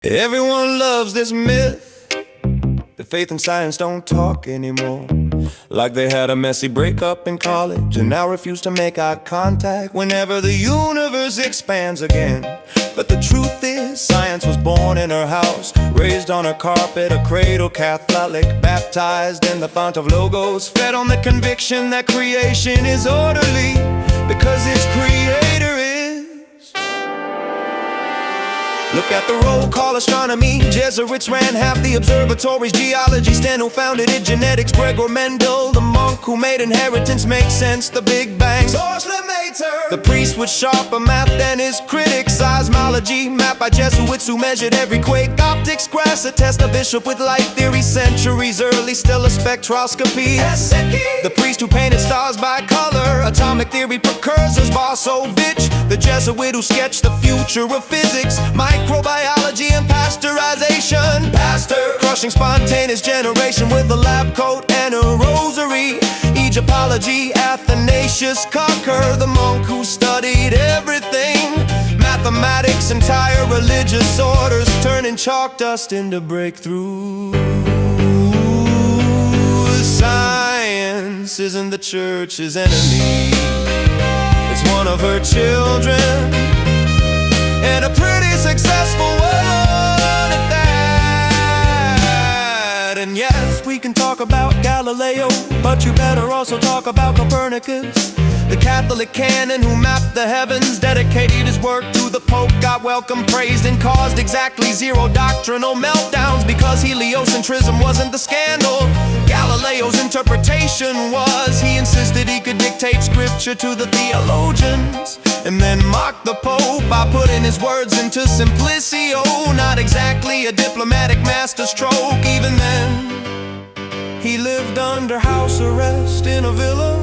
Everyone loves this myth that faith and science don't talk anymore. Like they had a messy breakup in college and now refuse to make eye contact whenever the universe expands again. But the truth is, science was born in her house, raised on her carpet, a cradle Catholic, baptized in the font of logos, fed on the conviction that creation is orderly because its creator is. Look at the roll call: astronomy. Jesuits ran half the observatories. Geology, Stan who founded it. Genetics, Gregor, Mendel, the monk who made inheritance make sense. The Big Bang, source Lemaître. The priest with sharper math than his critics. Seismology, mapped by Jesuits who measured every quake. Optics, grass attest a bishop with light theory. Centuries early, stellar spectroscopy. The priest who painted stars by color. Atomic theory, precursors, Bossovich. The Jesuit who sketched the future of physics. Microbiology and pasteurization. Pasteur, crushing spontaneous generation with a lab coat and a rosary. Egyptology, Athanasius Cocker, the monk who studied everything. Mathematics, entire religious orders, turning chalk dust into breakthroughs. Science isn't the church's enemy, it's one of her children, and a pretty successful one at that. And yes, we can talk about Galileo, but you better also talk about Copernicus, the Catholic canon who mapped the heavens, dedicated his work to the Pope, got welcome, praised, and caused exactly zero doctrinal meltdowns because heliocentrism wasn't the scandal. Galileo's interpretation was, he insisted he could dictate scripture to the theologians and then mock the Pope by putting his words into simplicio. Not exactly a diplomatic masterstroke. Even then, he lived under house arrest in a villa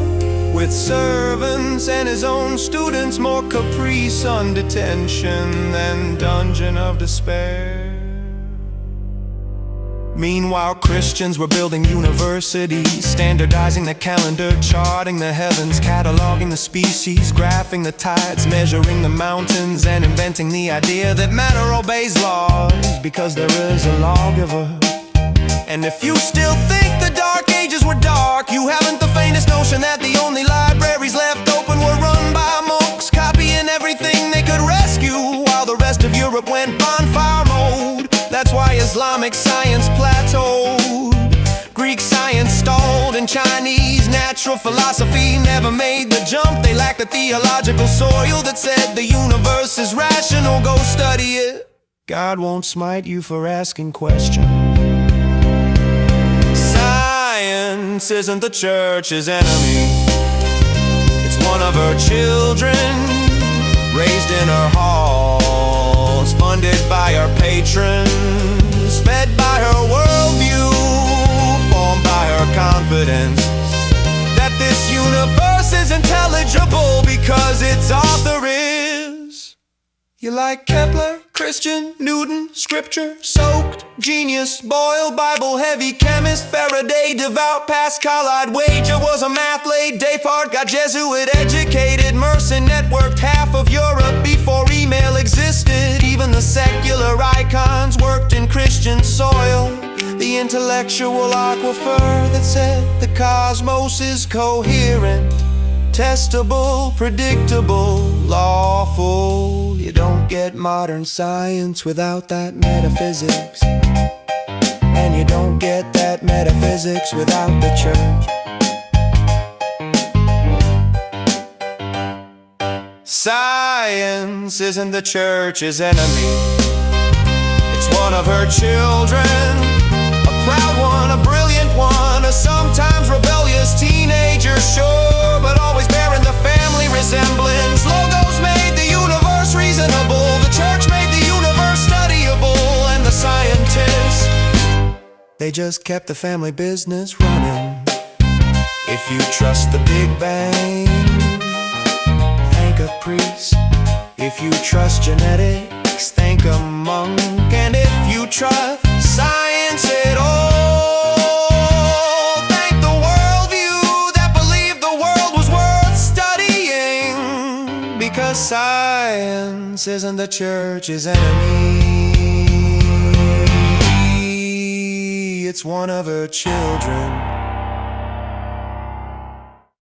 with servants and his own students. More caprice on detention than dungeon of despair. Meanwhile, Christians were building universities, standardizing the calendar, charting the heavens, cataloging the species, graphing the tides, measuring the mountains, and inventing the idea that matter obeys laws because there is a lawgiver. And if you still think the Dark Ages were dark, you haven't the faintest notion that the only libraries left open were run by monks, copying everything they could rescue, while the rest of Europe went bonfire mode. That's why Islamic science plateaued, Greek science stalled, and Chinese natural philosophy never made the jump. They lacked the theological soil that said the universe is rational. Go study it. God won't smite you for asking questions. Science isn't the church's enemy, it's one of her children, raised in her halls, funded by her patrons, fed by her worldview, formed by her confidence that this universe is intelligible because its author is. You like Kepler, Christian, Newton, scripture soaked genius, Boyle, Bible heavy chemist, Faraday, devout, Pascal, I'd wager was a math late. Descartes got Jesuit educated, Merson networked half of Europe before email existed. Even the secular icons worked in Christian soil. The intellectual aquifer that said the cosmos is coherent, testable, predictable, lawful. You don't get modern science without that metaphysics, and you don't get that metaphysics without the church. Science isn't the church's enemy, it's one of her children, a proud one, a brilliant one, a sometimes rebellious teenager, sure, but always bearing the family resemblance. Logos made the universe reasonable, the church made the universe studyable, and the scientists, they just kept the family business running. If you trust the Big Bang, thank a priest. If you trust genetics, thank a monk. And if you trust science at all, thank the worldview that believed the world was worth studying, because science isn't the church's enemy. it's one of her children.